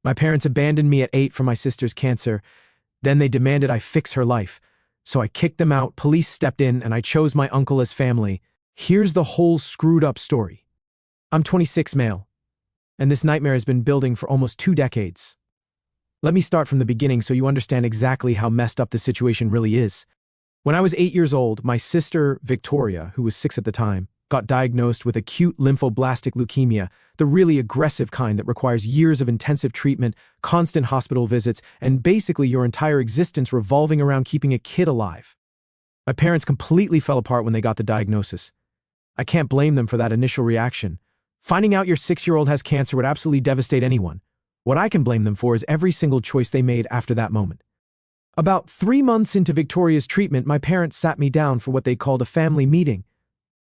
My parents abandoned me at 8 for my sister's cancer. Then they demanded I fix her life. So I kicked them out, police stepped in, and I chose my uncle as family. Here's the whole screwed up story. I'm 26 male, and this nightmare has been building for almost 2 decades. Let me start from the beginning so you understand exactly how messed up the situation really is. When I was 8 years old, my sister, Victoria, who was 6 at the time, got diagnosed with acute lymphoblastic leukemia, the really aggressive kind that requires years of intensive treatment, constant hospital visits, and basically your entire existence revolving around keeping a kid alive. My parents completely fell apart when they got the diagnosis. I can't blame them for that initial reaction. Finding out your 6-year-old has cancer would absolutely devastate anyone. What I can blame them for is every single choice they made after that moment. About 3 months into Victoria's treatment, my parents sat me down for what they called a family meeting.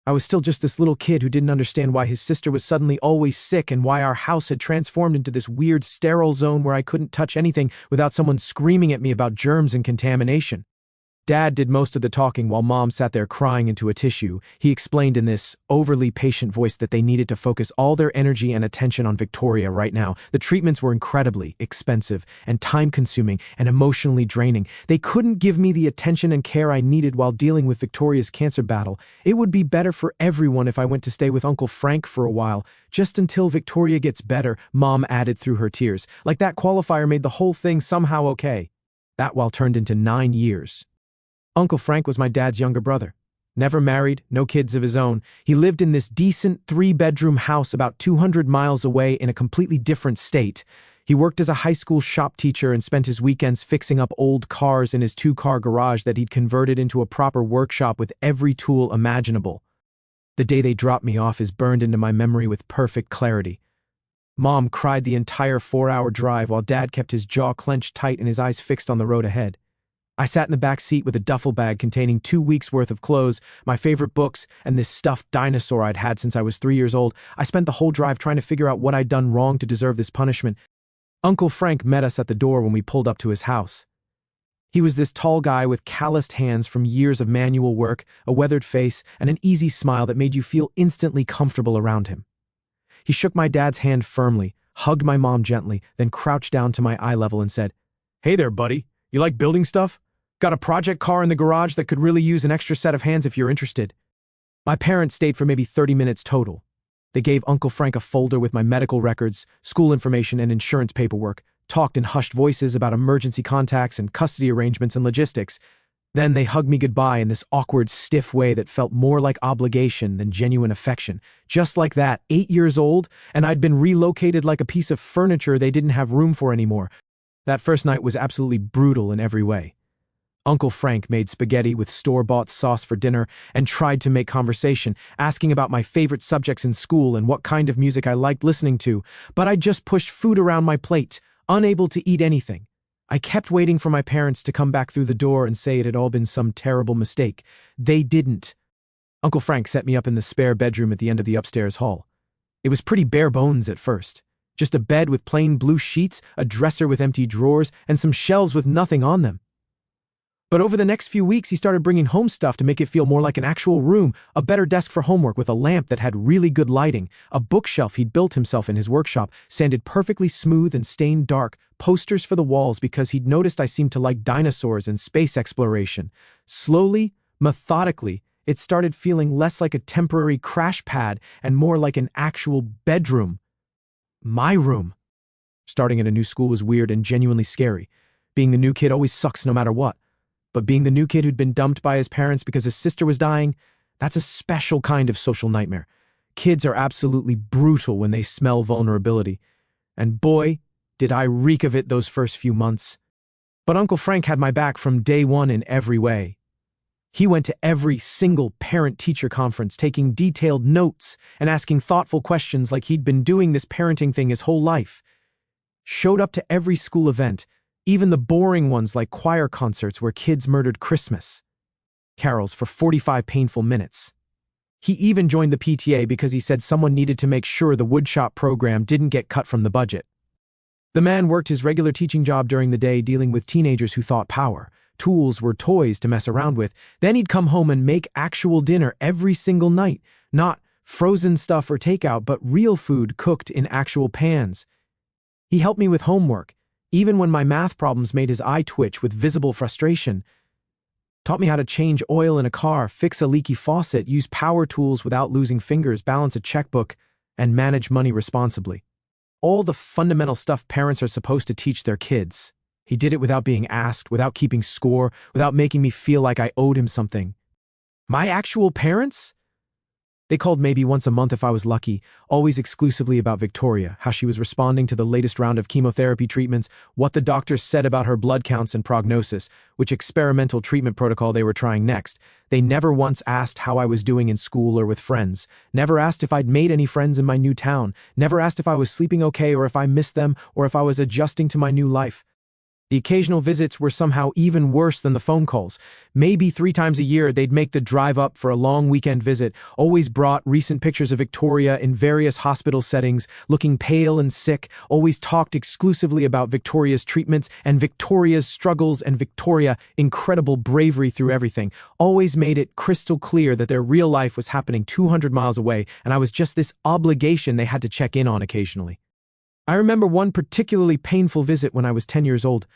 I was still just this little kid who didn't understand why his sister was suddenly always sick and why our house had transformed into this weird sterile zone where I couldn't touch anything without someone screaming at me about germs and contamination. Dad did most of the talking while Mom sat there crying into a tissue. He explained in this overly patient voice that they needed to focus all their energy and attention on Victoria right now. The treatments were incredibly expensive and time-consuming and emotionally draining. They couldn't give me the attention and care I needed while dealing with Victoria's cancer battle. It would be better for everyone if I went to stay with Uncle Frank for a while, just until Victoria gets better, Mom added through her tears. Like that qualifier made the whole thing somehow okay. That while turned into 9 years. Uncle Frank was my dad's younger brother. Never married, no kids of his own. He lived in this decent 3-bedroom house about 200 miles away in a completely different state. He worked as a high school shop teacher and spent his weekends fixing up old cars in his 2-car garage that he'd converted into a proper workshop with every tool imaginable. The day they dropped me off is burned into my memory with perfect clarity. Mom cried the entire 4-hour drive while Dad kept his jaw clenched tight and his eyes fixed on the road ahead. I sat in the back seat with a duffel bag containing 2 weeks' worth of clothes, my favorite books, and this stuffed dinosaur I'd had since I was 3 years old. I spent the whole drive trying to figure out what I'd done wrong to deserve this punishment. Uncle Frank met us at the door when we pulled up to his house. He was this tall guy with calloused hands from years of manual work, a weathered face, and an easy smile that made you feel instantly comfortable around him. He shook my dad's hand firmly, hugged my mom gently, then crouched down to my eye level and said, "Hey there, buddy. You like building stuff? Got a project car in the garage that could really use an extra set of hands if you're interested." My parents stayed for maybe 30 minutes total. They gave Uncle Frank a folder with my medical records, school information, and insurance paperwork, talked in hushed voices about emergency contacts and custody arrangements and logistics. Then they hugged me goodbye in this awkward, stiff way that felt more like obligation than genuine affection. Just like that, 8 years old, and I'd been relocated like a piece of furniture they didn't have room for anymore. That first night was absolutely brutal in every way. Uncle Frank made spaghetti with store-bought sauce for dinner and tried to make conversation, asking about my favorite subjects in school and what kind of music I liked listening to, but I just pushed food around my plate, unable to eat anything. I kept waiting for my parents to come back through the door and say it had all been some terrible mistake. They didn't. Uncle Frank set me up in the spare bedroom at the end of the upstairs hall. It was pretty bare bones at first. Just a bed with plain blue sheets, a dresser with empty drawers, and some shelves with nothing on them. But over the next few weeks, he started bringing home stuff to make it feel more like an actual room, a better desk for homework with a lamp that had really good lighting, a bookshelf he'd built himself in his workshop, sanded perfectly smooth and stained dark, posters for the walls because he'd noticed I seemed to like dinosaurs and space exploration. Slowly, methodically, it started feeling less like a temporary crash pad and more like an actual bedroom. My room. Starting at a new school was weird and genuinely scary. Being the new kid always sucks no matter what. But being the new kid who'd been dumped by his parents because his sister was dying, that's a special kind of social nightmare. Kids are absolutely brutal when they smell vulnerability. And boy, did I reek of it those first few months. But Uncle Frank had my back from day one in every way. He went to every single parent-teacher conference, taking detailed notes and asking thoughtful questions like he'd been doing this parenting thing his whole life. Showed up to every school event, even the boring ones like choir concerts where kids murdered Christmas carols for 45 painful minutes. He even joined the PTA because he said someone needed to make sure the woodshop program didn't get cut from the budget. The man worked his regular teaching job during the day dealing with teenagers who thought tools were toys to mess around with. Then he'd come home and make actual dinner every single night, not frozen stuff or takeout, but real food cooked in actual pans. He helped me with homework, even when my math problems made his eye twitch with visible frustration. Taught me how to change oil in a car, fix a leaky faucet, use power tools without losing fingers, balance a checkbook, and manage money responsibly. All the fundamental stuff parents are supposed to teach their kids. He did it without being asked, without keeping score, without making me feel like I owed him something. My actual parents? They called maybe once a month if I was lucky, always exclusively about Victoria, how she was responding to the latest round of chemotherapy treatments, what the doctors said about her blood counts and prognosis, which experimental treatment protocol they were trying next. They never once asked how I was doing in school or with friends, never asked if I'd made any friends in my new town, never asked if I was sleeping okay or if I missed them or if I was adjusting to my new life. The occasional visits were somehow even worse than the phone calls. Maybe 3 times a year they'd make the drive up for a long weekend visit, always brought recent pictures of Victoria in various hospital settings, looking pale and sick, always talked exclusively about Victoria's treatments and Victoria's struggles and Victoria's incredible bravery through everything, always made it crystal clear that their real life was happening 200 miles away and I was just this obligation they had to check in on occasionally. I remember one particularly painful visit when I was 10 years old.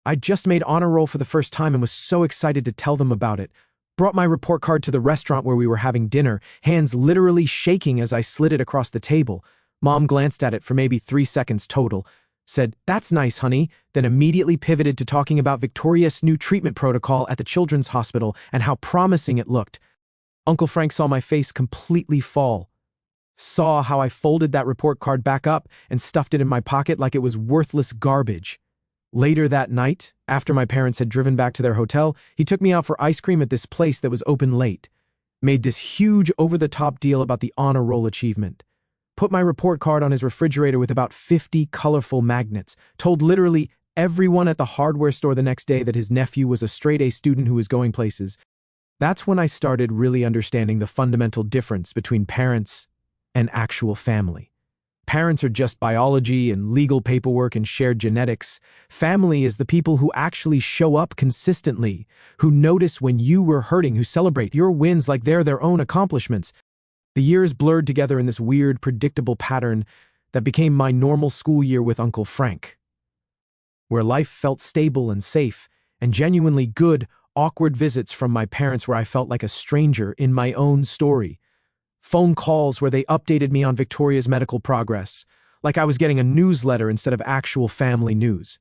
I'd just made honor roll for the first time and was so excited to tell them about it. Brought my report card to the restaurant where we were having dinner, hands literally shaking as I slid it across the table. Mom glanced at it for maybe 3 seconds total, said, "That's nice, honey," then immediately pivoted to talking about Victoria's new treatment protocol at the children's hospital and how promising it looked. Uncle Frank saw my face completely fall. Saw how I folded that report card back up and stuffed it in my pocket like it was worthless garbage. Later that night, after my parents had driven back to their hotel, he took me out for ice cream at this place that was open late. Made this huge over-the-top deal about the honor roll achievement. Put my report card on his refrigerator with about 50 colorful magnets. Told literally everyone at the hardware store the next day that his nephew was a straight-A student who was going places. That's when I started really understanding the fundamental difference between parents and actual family. Parents are just biology and legal paperwork and shared genetics. Family is the people who actually show up consistently, who notice when you were hurting, who celebrate your wins like they're their own accomplishments. The years blurred together in this weird, predictable pattern that became my normal school year with Uncle Frank, where life felt stable and safe, and genuinely good, awkward visits from my parents where I felt like a stranger in my own story. Phone calls where they updated me on Victoria's medical progress, like I was getting a newsletter instead of actual family news.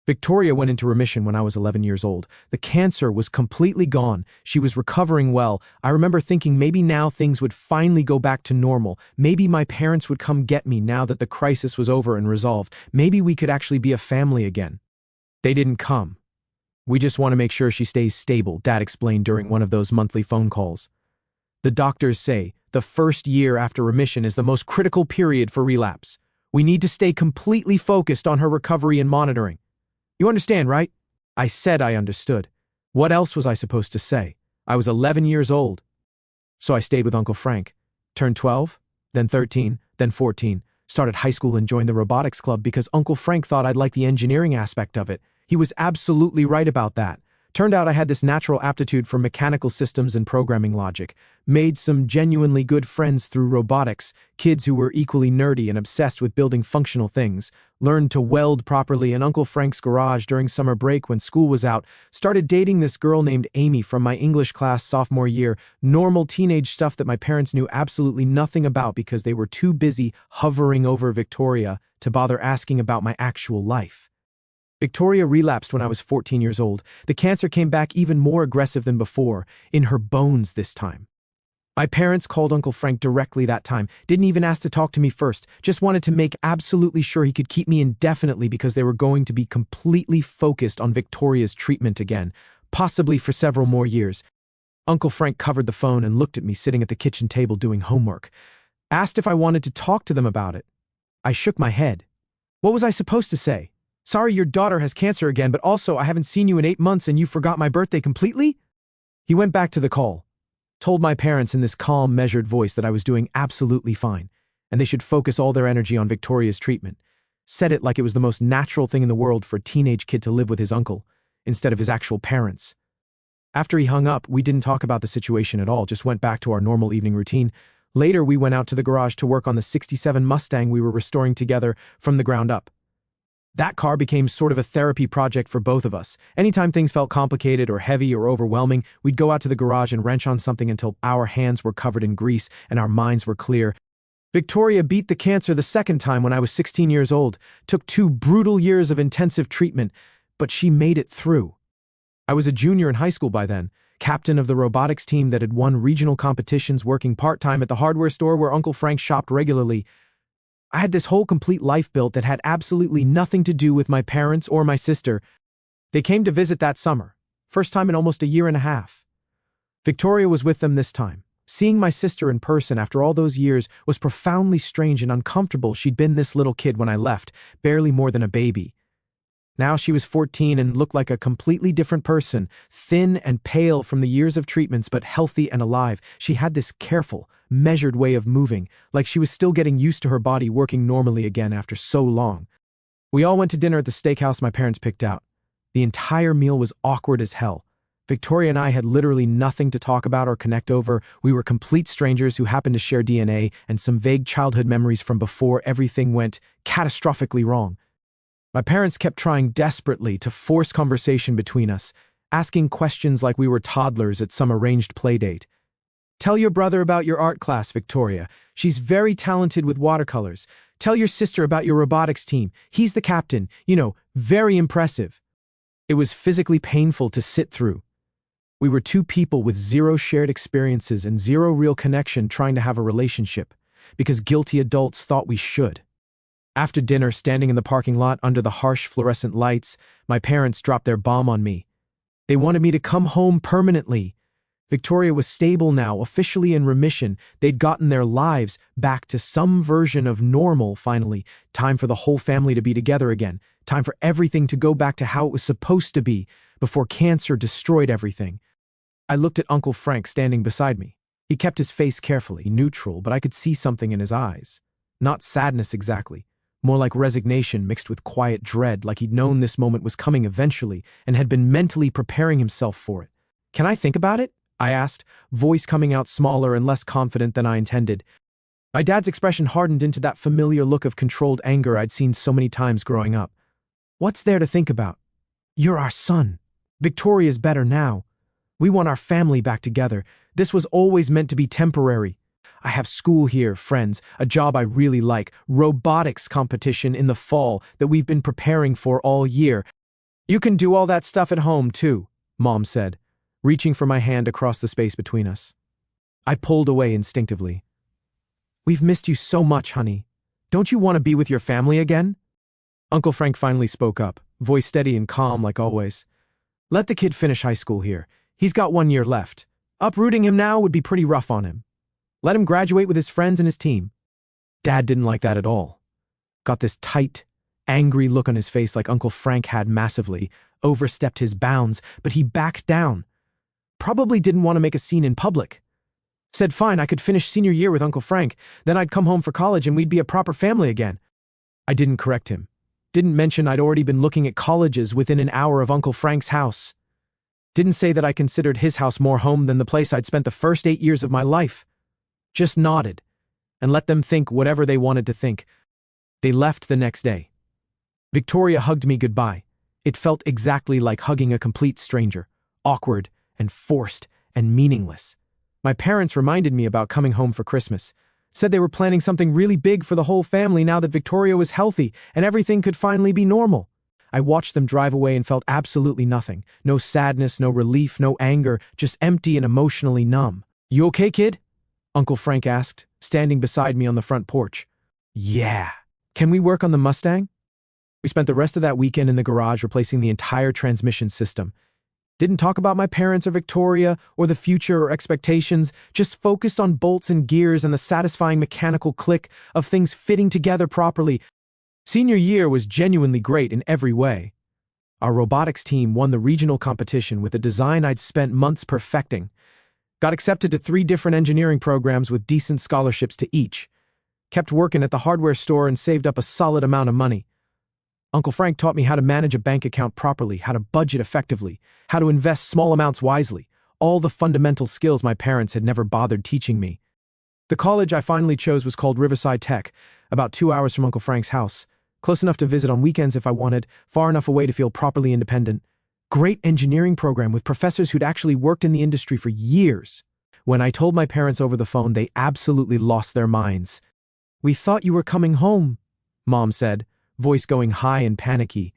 Victoria went into remission when I was 11 years old. The cancer was completely gone. She was recovering well. I remember thinking maybe now things would finally go back to normal. Maybe my parents would come get me now that the crisis was over and resolved. Maybe we could actually be a family again. They didn't come. "We just want to make sure she stays stable," Dad explained during one of those monthly phone calls. "The doctors say the first year after remission is the most critical period for relapse. We need to stay completely focused on her recovery and monitoring. You understand, right?" I said I understood. What else was I supposed to say? I was 11 years old. So I stayed with Uncle Frank. Turned 12, then 13, then 14. Started high school and joined the robotics club because Uncle Frank thought I'd like the engineering aspect of it. He was absolutely right about that. Turned out I had this natural aptitude for mechanical systems and programming logic. Made some genuinely good friends through robotics, kids who were equally nerdy and obsessed with building functional things. Learned to weld properly in Uncle Frank's garage during summer break when school was out. Started dating this girl named Amy from my English class sophomore year. Normal teenage stuff that my parents knew absolutely nothing about because they were too busy hovering over Victoria to bother asking about my actual life. Victoria relapsed when I was 14 years old. The cancer came back even more aggressive than before, in her bones this time. My parents called Uncle Frank directly that time, didn't even ask to talk to me first, just wanted to make absolutely sure he could keep me indefinitely because they were going to be completely focused on Victoria's treatment again, possibly for several more years. Uncle Frank covered the phone and looked at me sitting at the kitchen table doing homework. Asked if I wanted to talk to them about it. I shook my head. What was I supposed to say? "Sorry your daughter has cancer again, but also I haven't seen you in 8 months and you forgot my birthday completely?" He went back to the call. Told my parents in this calm, measured voice that I was doing absolutely fine, and they should focus all their energy on Victoria's treatment. Said it like it was the most natural thing in the world for a teenage kid to live with his uncle, instead of his actual parents. After he hung up, we didn't talk about the situation at all, just went back to our normal evening routine. Later, we went out to the garage to work on the '67 Mustang we were restoring together from the ground up. That car became sort of a therapy project for both of us. Anytime things felt complicated or heavy or overwhelming, we'd go out to the garage and wrench on something until our hands were covered in grease and our minds were clear. Victoria beat the cancer the second time when I was 16 years old, took 2 brutal years of intensive treatment, but she made it through. I was a junior in high school by then, captain of the robotics team that had won regional competitions, working part-time at the hardware store where Uncle Frank shopped regularly. I had this whole complete life built that had absolutely nothing to do with my parents or my sister. They came to visit that summer, first time in almost a year and a half. Victoria was with them this time. Seeing my sister in person after all those years was profoundly strange and uncomfortable. She'd been this little kid when I left, barely more than a baby. Now she was 14 and looked like a completely different person, thin and pale from the years of treatments, but healthy and alive. She had this careful, measured way of moving, like she was still getting used to her body working normally again after so long. We all went to dinner at the steakhouse my parents picked out. The entire meal was awkward as hell. Victoria and I had literally nothing to talk about or connect over. We were complete strangers who happened to share DNA and some vague childhood memories from before everything went catastrophically wrong. My parents kept trying desperately to force conversation between us, asking questions like we were toddlers at some arranged playdate. Tell your brother about your art class, Victoria. She's very talented with watercolors. Tell your sister about your robotics team. He's the captain. Very impressive. It was physically painful to sit through. We were 2 people with 0 shared experiences and 0 real connection trying to have a relationship, because guilty adults thought we should. After dinner, standing in the parking lot under the harsh fluorescent lights, my parents dropped their bomb on me. They wanted me to come home permanently. Victoria was stable now, officially in remission. They'd gotten their lives back to some version of normal, finally. Time for the whole family to be together again. Time for everything to go back to how it was supposed to be, before cancer destroyed everything. I looked at Uncle Frank standing beside me. He kept his face carefully neutral, but I could see something in his eyes. Not sadness exactly. More like resignation mixed with quiet dread, like he'd known this moment was coming eventually and had been mentally preparing himself for it. "Can I think about it?" I asked, voice coming out smaller and less confident than I intended. My dad's expression hardened into that familiar look of controlled anger I'd seen so many times growing up. "What's there to think about? You're our son. Victoria's better now. We want our family back together. This was always meant to be temporary. I have school here, friends, a job I really like, robotics competition in the fall that we've been preparing for all year. You can do all that stuff at home, too," Mom said, reaching for my hand across the space between us. I pulled away instinctively. "We've missed you so much, honey. Don't you want to be with your family again?" Uncle Frank finally spoke up, voice steady and calm like always. "Let the kid finish high school here. He's got 1 year left. Uprooting him now would be pretty rough on him. Let him graduate with his friends and his team." Dad didn't like that at all. Got this tight, angry look on his face like Uncle Frank had massively overstepped his bounds, but he backed down. Probably didn't want to make a scene in public. Said fine, I could finish senior year with Uncle Frank, then I'd come home for college and we'd be a proper family again. I didn't correct him. Didn't mention I'd already been looking at colleges within an hour of Uncle Frank's house. Didn't say that I considered his house more home than the place I'd spent the first 8 years of my life. Just nodded, and let them think whatever they wanted to think. They left the next day. Victoria hugged me goodbye. It felt exactly like hugging a complete stranger, awkward and forced and meaningless. My parents reminded me about coming home for Christmas, said they were planning something really big for the whole family now that Victoria was healthy and everything could finally be normal. I watched them drive away and felt absolutely nothing. No sadness, no relief, no anger, just empty and emotionally numb. "You okay, kid?" Uncle Frank asked, standing beside me on the front porch. "Yeah. Can we work on the Mustang?" We spent the rest of that weekend in the garage replacing the entire transmission system. Didn't talk about my parents or Victoria or the future or expectations, just focused on bolts and gears and the satisfying mechanical click of things fitting together properly. Senior year was genuinely great in every way. Our robotics team won the regional competition with a design I'd spent months perfecting. Got accepted to 3 different engineering programs with decent scholarships to each. Kept working at the hardware store and saved up a solid amount of money. Uncle Frank taught me how to manage a bank account properly, how to budget effectively, how to invest small amounts wisely, all the fundamental skills my parents had never bothered teaching me. The college I finally chose was called Riverside Tech, about 2 hours from Uncle Frank's house. Close enough to visit on weekends if I wanted, far enough away to feel properly independent. Great engineering program with professors who'd actually worked in the industry for years. When I told my parents over the phone, they absolutely lost their minds. "We thought you were coming home," Mom said, voice going high and panicky.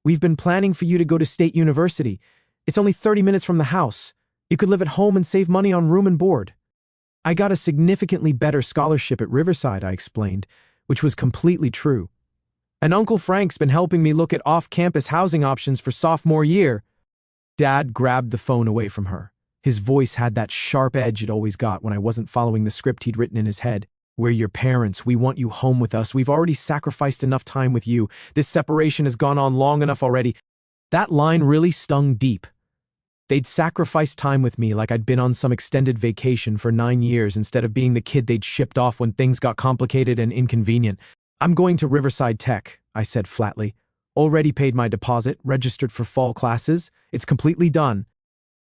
"We've been planning for you to go to State University. It's only 30 minutes from the house. You could live at home and save money on room and board." "I got a significantly better scholarship at Riverside," I explained, which was completely true. "And Uncle Frank's been helping me look at off-campus housing options for sophomore year." Dad grabbed the phone away from her. His voice had that sharp edge it always got when I wasn't following the script he'd written in his head. "We're your parents. We want you home with us. We've already sacrificed enough time with you. This separation has gone on long enough already." That line really stung deep. They'd sacrificed time with me like I'd been on some extended vacation for 9 years instead of being the kid they'd shipped off when things got complicated and inconvenient. "I'm going to Riverside Tech," I said flatly. "Already paid my deposit, registered for fall classes. It's completely done."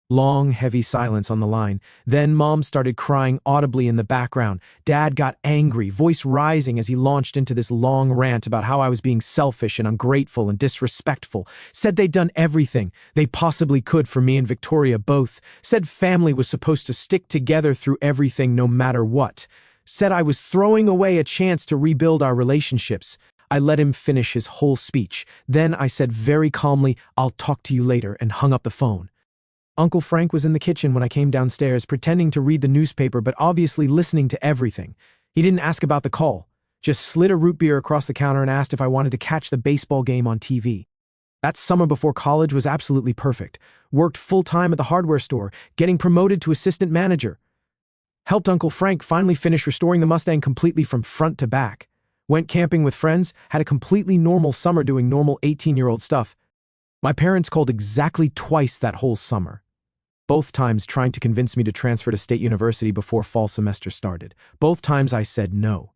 Long, heavy silence on the line. Then Mom started crying audibly in the background. Dad got angry, voice rising as he launched into this long rant about how I was being selfish and ungrateful and disrespectful. Said they'd done everything they possibly could for me and Victoria both. Said family was supposed to stick together through everything no matter what. Said I was throwing away a chance to rebuild our relationships. I let him finish his whole speech. Then I said very calmly, "I'll talk to you later," and hung up the phone. Uncle Frank was in the kitchen when I came downstairs, pretending to read the newspaper but obviously listening to everything. He didn't ask about the call, just slid a root beer across the counter and asked if I wanted to catch the baseball game on TV. That summer before college was absolutely perfect. Worked full-time at the hardware store, getting promoted to assistant manager. Helped Uncle Frank finally finish restoring the Mustang completely from front to back. Went camping with friends, had a completely normal summer doing normal 18-year-old stuff. My parents called exactly twice that whole summer. Both times trying to convince me to transfer to State University before fall semester started. Both times I said no.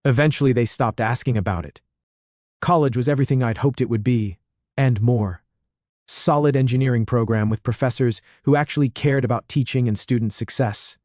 Eventually they stopped asking about it. College was everything I'd hoped it would be, and more. Solid engineering program with professors who actually cared about teaching and student success.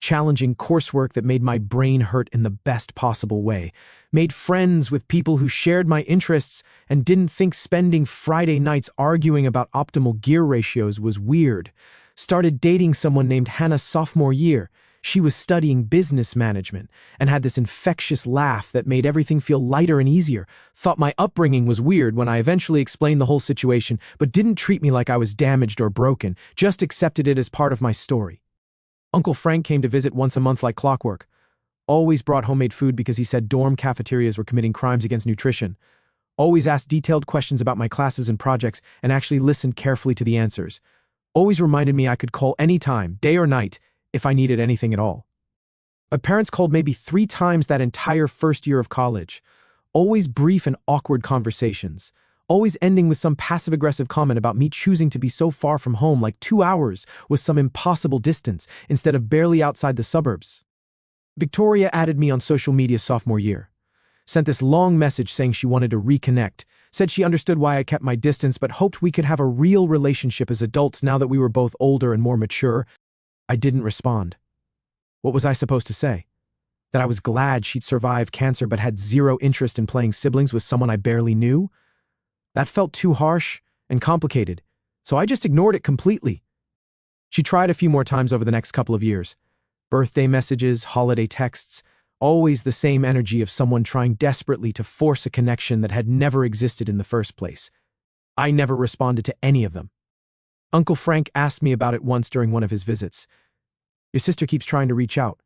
Challenging coursework that made my brain hurt in the best possible way. Made friends with people who shared my interests and didn't think spending Friday nights arguing about optimal gear ratios was weird. Started dating someone named Hannah sophomore year. She was studying business management and had this infectious laugh that made everything feel lighter and easier. Thought my upbringing was weird when I eventually explained the whole situation, but didn't treat me like I was damaged or broken, just accepted it as part of my story. Uncle Frank came to visit once a month like clockwork. Always brought homemade food because he said dorm cafeterias were committing crimes against nutrition. Always asked detailed questions about my classes and projects and actually listened carefully to the answers. Always reminded me I could call anytime, day or night, if I needed anything at all. My parents called maybe 3 times that entire first year of college. Always brief and awkward conversations. Always ending with some passive-aggressive comment about me choosing to be so far from home, like 2 hours was some impossible distance instead of barely outside the suburbs. Victoria added me on social media sophomore year. Sent this long message saying she wanted to reconnect. Said she understood why I kept my distance but hoped we could have a real relationship as adults now that we were both older and more mature. I didn't respond. What was I supposed to say? That I was glad she'd survived cancer but had zero interest in playing siblings with someone I barely knew? That felt too harsh and complicated, so I just ignored it completely. She tried a few more times over the next couple of years. Birthday messages, holiday texts, always the same energy of someone trying desperately to force a connection that had never existed in the first place. I never responded to any of them. Uncle Frank asked me about it once during one of his visits. "Your sister keeps trying to reach out.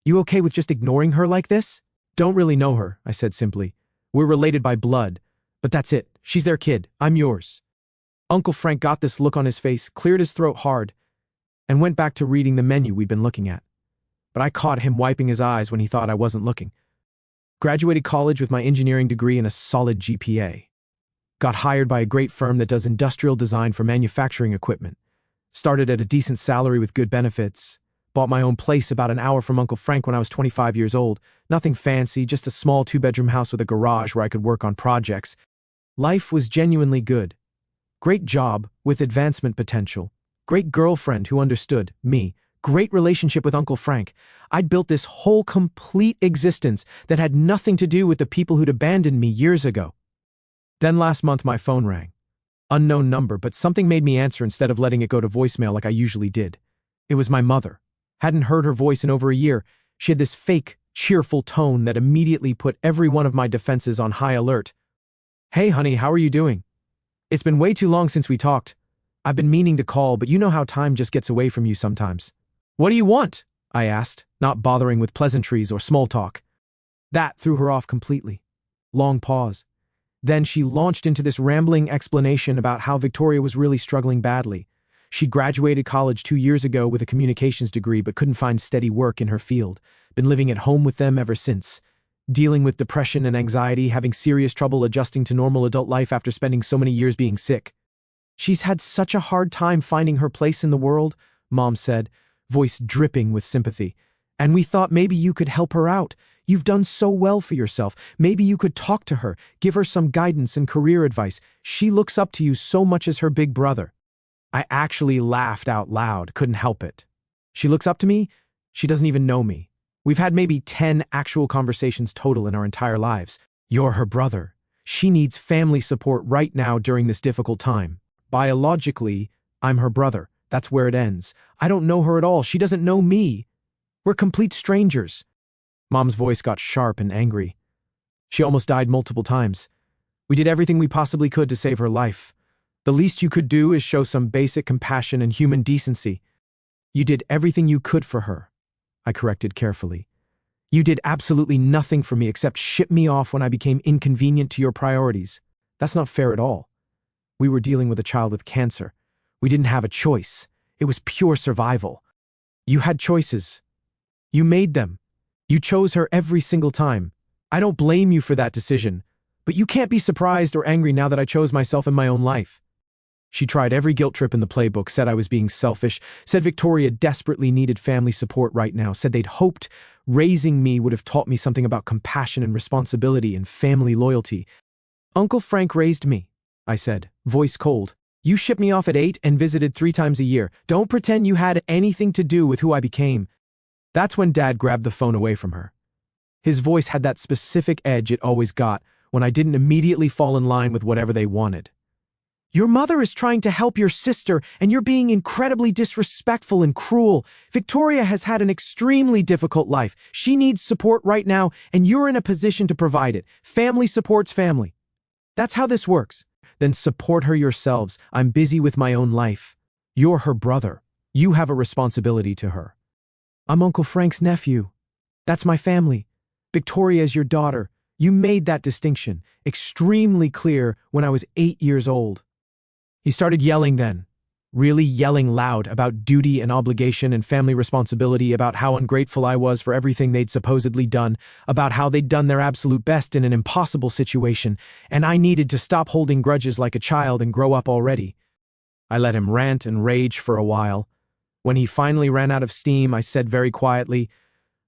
You okay with just ignoring her like this?" "Don't really know her," I said simply. "We're related by blood, but that's it. She's their kid. I'm yours." Uncle Frank got this look on his face, cleared his throat hard, and went back to reading the menu we'd been looking at. But I caught him wiping his eyes when he thought I wasn't looking. Graduated college with my engineering degree and a solid GPA. Got hired by a great firm that does industrial design for manufacturing equipment. Started at a decent salary with good benefits. Bought my own place about an hour from Uncle Frank when I was 25 years old. Nothing fancy, just a small 2-bedroom house with a garage where I could work on projects. Life was genuinely good. Great job with advancement potential. Great girlfriend who understood me. great relationship with Uncle Frank. I'd built this whole complete existence that had nothing to do with the people who'd abandoned me years ago. Then last month my phone rang. Unknown number, but something made me answer instead of letting it go to voicemail like I usually did. It was my mother. Hadn't heard her voice in over a year. She had this fake, cheerful tone that immediately put every one of my defenses on high alert. "Hey honey, how are you doing? It's been way too long since we talked. I've been meaning to call, but you know how time just gets away from you sometimes." "What do you want?" I asked, not bothering with pleasantries or small talk. That threw her off completely. Long pause. Then she launched into this rambling explanation about how Victoria was really struggling badly. She graduated college 2 years ago with a communications degree but couldn't find steady work in her field. Been living at home with them ever since. Dealing with depression and anxiety, having serious trouble adjusting to normal adult life after spending so many years being sick. "She's had such a hard time finding her place in the world," Mom said, voice dripping with sympathy. "And we thought maybe you could help her out. You've done so well for yourself. Maybe you could talk to her, give her some guidance and career advice. She looks up to you so much as her big brother." I actually laughed out loud, couldn't help it. She looks up to me? She doesn't even know me. We've had maybe 10 actual conversations total in our entire lives. You're her brother. She needs family support right now during this difficult time. Biologically, I'm her brother. That's where it ends. I don't know her at all. She doesn't know me. We're complete strangers. Mom's voice got sharp and angry. She almost died multiple times. We did everything we possibly could to save her life. The least you could do is show some basic compassion and human decency. You did everything you could for her, I corrected carefully. You did absolutely nothing for me except ship me off when I became inconvenient to your priorities. That's not fair at all. We were dealing with a child with cancer. We didn't have a choice. It was pure survival. You had choices. You made them. You chose her every single time. I don't blame you for that decision, but you can't be surprised or angry now that I chose myself in my own life. She tried every guilt trip in the playbook, said I was being selfish, said Victoria desperately needed family support right now, said they'd hoped raising me would have taught me something about compassion and responsibility and family loyalty. Uncle Frank raised me, I said, voice cold. You shipped me off at 8 and visited 3 times a year. Don't pretend you had anything to do with who I became. That's when Dad grabbed the phone away from her. His voice had that specific edge it always got when I didn't immediately fall in line with whatever they wanted. Your mother is trying to help your sister, and you're being incredibly disrespectful and cruel. Victoria has had an extremely difficult life. She needs support right now, and you're in a position to provide it. Family supports family. That's how this works. Then support her yourselves. I'm busy with my own life. You're her brother. You have a responsibility to her. I'm Uncle Frank's nephew. That's my family. Victoria is your daughter. You made that distinction extremely clear when I was 8 years old. He started yelling then, really yelling loud about duty and obligation and family responsibility, about how ungrateful I was for everything they'd supposedly done, about how they'd done their absolute best in an impossible situation, and I needed to stop holding grudges like a child and grow up already. I let him rant and rage for a while. When he finally ran out of steam, I said very quietly,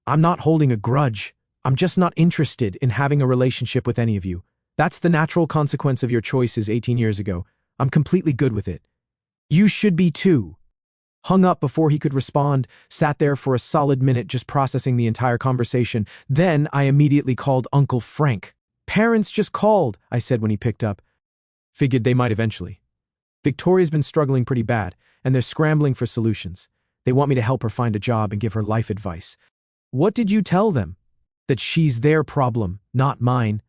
I'm not holding a grudge. I'm just not interested in having a relationship with any of you. That's the natural consequence of your choices 18 years ago. I'm completely good with it. You should be too. Hung up before he could respond, sat there for a solid minute just processing the entire conversation. Then I immediately called Uncle Frank. Parents just called, I said when he picked up. Figured they might eventually. Victoria's been struggling pretty bad, and they're scrambling for solutions. They want me to help her find a job and give her life advice. What did you tell them? That she's their problem, not mine.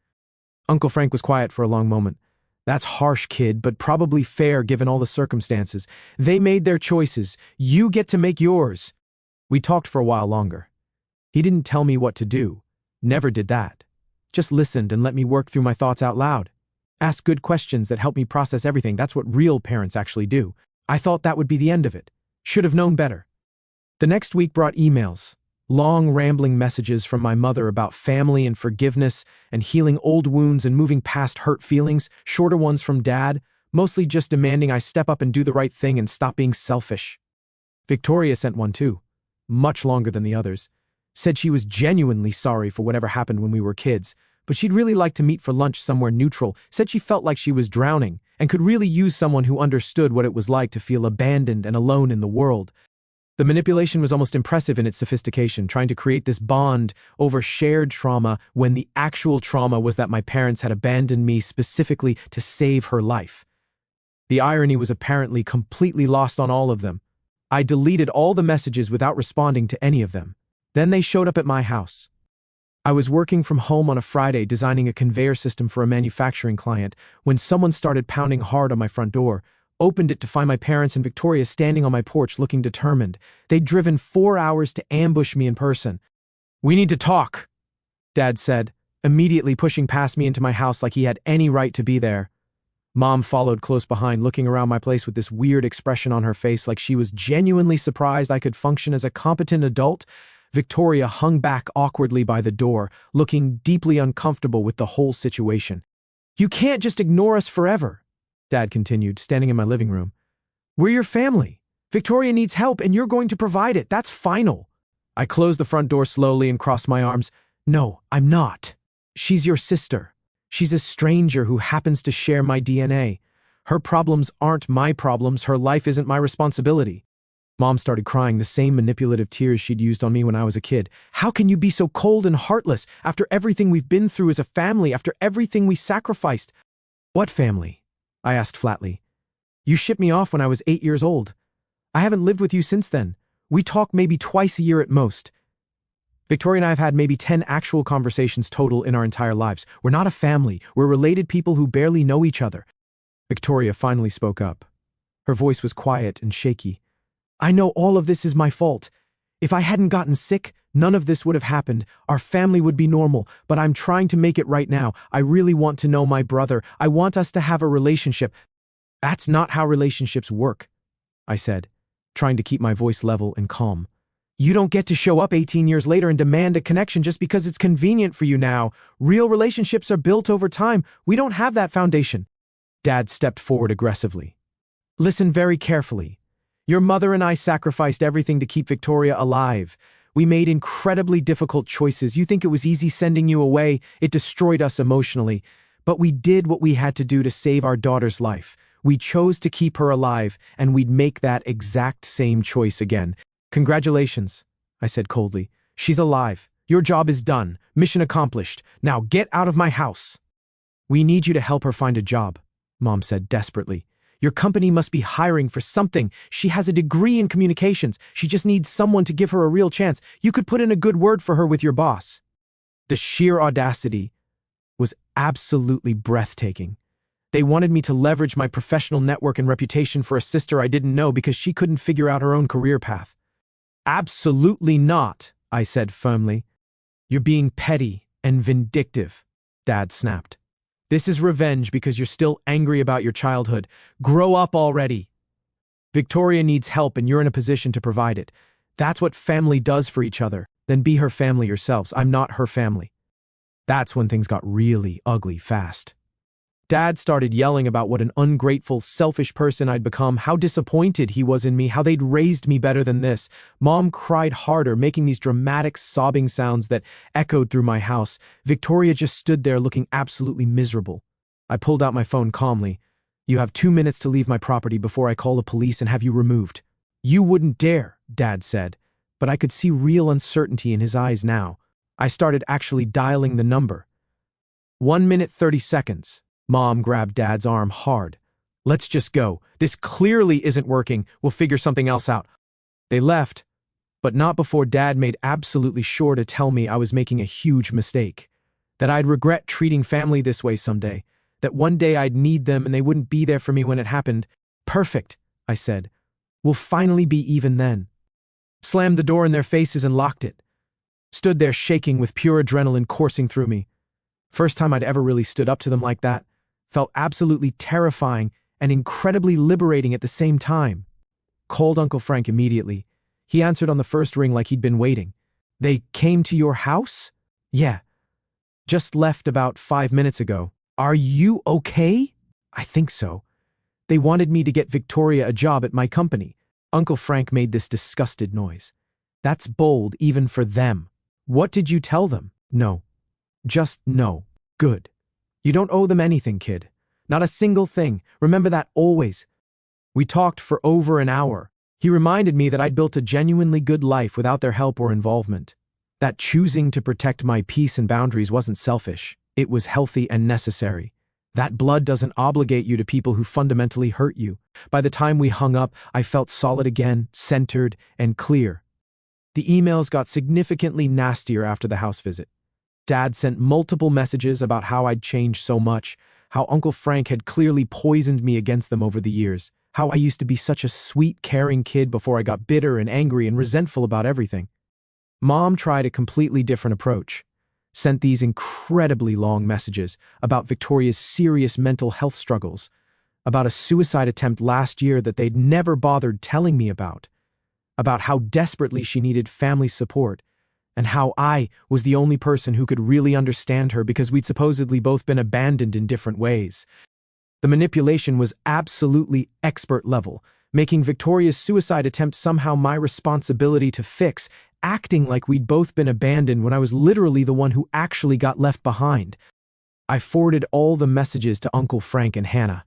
Uncle Frank was quiet for a long moment. That's harsh, kid, but probably fair given all the circumstances. They made their choices. You get to make yours. We talked for a while longer. He didn't tell me what to do. Never did that. Just listened and let me work through my thoughts out loud. Asked good questions that helped me process everything. That's what real parents actually do. I thought that would be the end of it. Should have known better. The next week brought emails. Long, rambling messages from my mother about family and forgiveness and healing old wounds and moving past hurt feelings, shorter ones from Dad, mostly just demanding I step up and do the right thing and stop being selfish. Victoria sent one too, much longer than the others. Said she was genuinely sorry for whatever happened when we were kids, but she'd really like to meet for lunch somewhere neutral. Said she felt like she was drowning and could really use someone who understood what it was like to feel abandoned and alone in the world. The manipulation was almost impressive in its sophistication, trying to create this bond over shared trauma when the actual trauma was that my parents had abandoned me specifically to save her life. The irony was apparently completely lost on all of them. I deleted all the messages without responding to any of them. Then they showed up at my house. I was working from home on a Friday designing a conveyor system for a manufacturing client when someone started pounding hard on my front door. Opened it to find my parents and Victoria standing on my porch looking determined. They'd driven 4 hours to ambush me in person. "We need to talk," Dad said, immediately pushing past me into my house like he had any right to be there. Mom followed close behind, looking around my place with this weird expression on her face like she was genuinely surprised I could function as a competent adult. Victoria hung back awkwardly by the door, looking deeply uncomfortable with the whole situation. "You can't just ignore us forever," Dad continued, standing in my living room. "We're your family. Victoria needs help, and you're going to provide it. That's final." I closed the front door slowly and crossed my arms. "No, I'm not. She's your sister. She's a stranger who happens to share my DNA. Her problems aren't my problems. Her life isn't my responsibility." Mom started crying, the same manipulative tears she'd used on me when I was a kid. "How can you be so cold and heartless after everything we've been through as a family, after everything we sacrificed?" "What family?" I asked flatly. "You shipped me off when I was 8 years old. I haven't lived with you since then. We talk maybe twice a year at most. Victoria and I have had maybe 10 actual conversations total in our entire lives. We're not a family. We're related people who barely know each other." Victoria finally spoke up. Her voice was quiet and shaky. "I know all of this is my fault. If I hadn't gotten sick, none of this would have happened. Our family would be normal, but I'm trying to make it right now. I really want to know my brother. I want us to have a relationship." "That's not how relationships work," I said, trying to keep my voice level and calm. "You don't get to show up 18 years later and demand a connection just because it's convenient for you now. Real relationships are built over time. We don't have that foundation." Dad stepped forward aggressively. "Listen very carefully. Your mother and I sacrificed everything to keep Victoria alive. We made incredibly difficult choices. You think it was easy sending you away? It destroyed us emotionally. But we did what we had to do to save our daughter's life. We chose to keep her alive, and we'd make that exact same choice again." "Congratulations," I said coldly. "She's alive. Your job is done. Mission accomplished. Now get out of my house." "We need you to help her find a job," Mom said desperately. "Your company must be hiring for something. She has a degree in communications. She just needs someone to give her a real chance. You could put in a good word for her with your boss." The sheer audacity was absolutely breathtaking. They wanted me to leverage my professional network and reputation for a sister I didn't know because she couldn't figure out her own career path. "Absolutely not," I said firmly. "You're being petty and vindictive," Dad snapped. "This is revenge because you're still angry about your childhood. Grow up already. Victoria needs help and you're in a position to provide it. That's what family does for each other. Then be her family yourselves. I'm not her family." That's when things got really ugly fast. Dad started yelling about what an ungrateful, selfish person I'd become, how disappointed he was in me, how they'd raised me better than this. Mom cried harder, making these dramatic sobbing sounds that echoed through my house. Victoria just stood there looking absolutely miserable. I pulled out my phone calmly. "You have 2 minutes to leave my property before I call the police and have you removed." "You wouldn't dare," Dad said, but I could see real uncertainty in his eyes now. I started actually dialing the number. 1 minute 30 seconds. Mom grabbed Dad's arm hard. "Let's just go. This clearly isn't working. We'll figure something else out." They left, but not before Dad made absolutely sure to tell me I was making a huge mistake, that I'd regret treating family this way someday, that one day I'd need them and they wouldn't be there for me when it happened. "Perfect," I said. "We'll finally be even then." Slammed the door in their faces and locked it. Stood there shaking with pure adrenaline coursing through me. First time I'd ever really stood up to them like that. Felt absolutely terrifying and incredibly liberating at the same time. Called Uncle Frank immediately. He answered on the first ring like he'd been waiting. "They came to your house?" "Yeah. Just left about 5 minutes ago." "Are you okay?" "I think so. They wanted me to get Victoria a job at my company." Uncle Frank made this disgusted noise. "That's bold even for them." "What did you tell them?" "No. Just no." "Good. You don't owe them anything, kid. Not a single thing. Remember that always." We talked for over an hour. He reminded me that I'd built a genuinely good life without their help or involvement. That choosing to protect my peace and boundaries wasn't selfish. It was healthy and necessary. That blood doesn't obligate you to people who fundamentally hurt you. By the time we hung up, I felt solid again, centered, and clear. The emails got significantly nastier after the house visit. Dad sent multiple messages about how I'd changed so much, how Uncle Frank had clearly poisoned me against them over the years, how I used to be such a sweet, caring kid before I got bitter and angry and resentful about everything. Mom tried a completely different approach. Sent these incredibly long messages about Victoria's serious mental health struggles, about a suicide attempt last year that they'd never bothered telling me about how desperately she needed family support, and how I was the only person who could really understand her because we'd supposedly both been abandoned in different ways. The manipulation was absolutely expert level, making Victoria's suicide attempt somehow my responsibility to fix, acting like we'd both been abandoned when I was literally the one who actually got left behind. I forwarded all the messages to Uncle Frank and Hannah.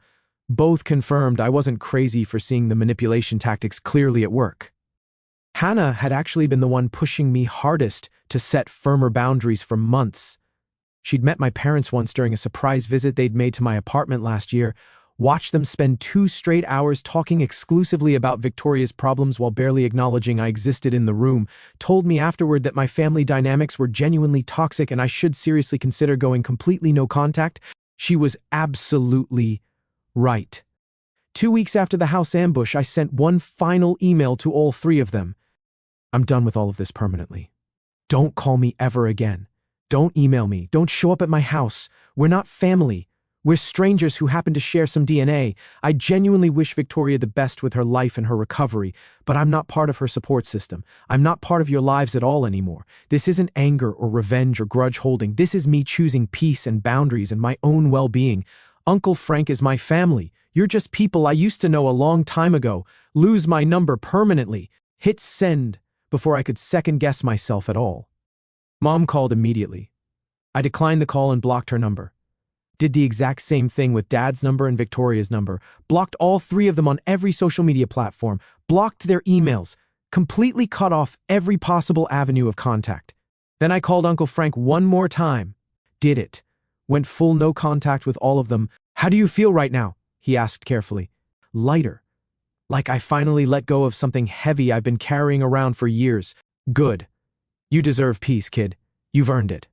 Both confirmed I wasn't crazy for seeing the manipulation tactics clearly at work. Hannah had actually been the one pushing me hardest to set firmer boundaries for months. She'd met my parents once during a surprise visit they'd made to my apartment last year, watched them spend 2 straight hours talking exclusively about Victoria's problems while barely acknowledging I existed in the room, told me afterward that my family dynamics were genuinely toxic and I should seriously consider going completely no contact. She was absolutely right. 2 weeks after the house ambush, I sent one final email to all 3 of them. I'm done with all of this permanently. Don't call me ever again. Don't email me. Don't show up at my house. We're not family. We're strangers who happen to share some DNA. I genuinely wish Victoria the best with her life and her recovery, but I'm not part of her support system. I'm not part of your lives at all anymore. This isn't anger or revenge or grudge holding. This is me choosing peace and boundaries and my own well-being. Uncle Frank is my family. You're just people I used to know a long time ago. Lose my number permanently. Hit send before I could second-guess myself at all. Mom called immediately. I declined the call and blocked her number. Did the exact same thing with Dad's number and Victoria's number. Blocked all 3 of them on every social media platform. Blocked their emails. Completely cut off every possible avenue of contact. Then I called Uncle Frank one more time. Did it. Went full no contact with all of them. How do you feel right now? He asked carefully. Lighter. Like I finally let go of something heavy I've been carrying around for years. Good. You deserve peace, kid. You've earned it.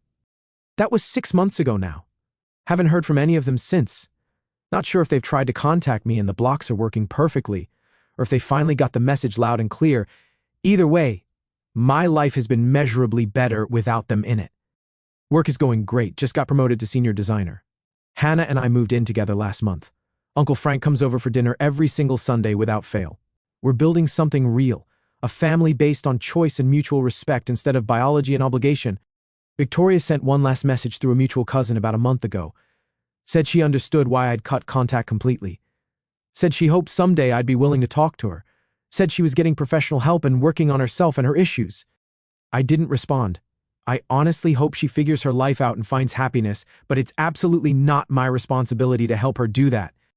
That was 6 months ago now. Haven't heard from any of them since. Not sure if they've tried to contact me and the blocks are working perfectly, or if they finally got the message loud and clear. Either way, my life has been measurably better without them in it. Work is going great, just got promoted to senior designer. Hannah and I moved in together last month. Uncle Frank comes over for dinner every single Sunday without fail. We're building something real, a family based on choice and mutual respect instead of biology and obligation. Victoria sent one last message through a mutual cousin about a month ago. Said she understood why I'd cut contact completely. Said she hoped someday I'd be willing to talk to her. Said she was getting professional help and working on herself and her issues. I didn't respond. I honestly hope she figures her life out and finds happiness, but it's absolutely not my responsibility to help her do that.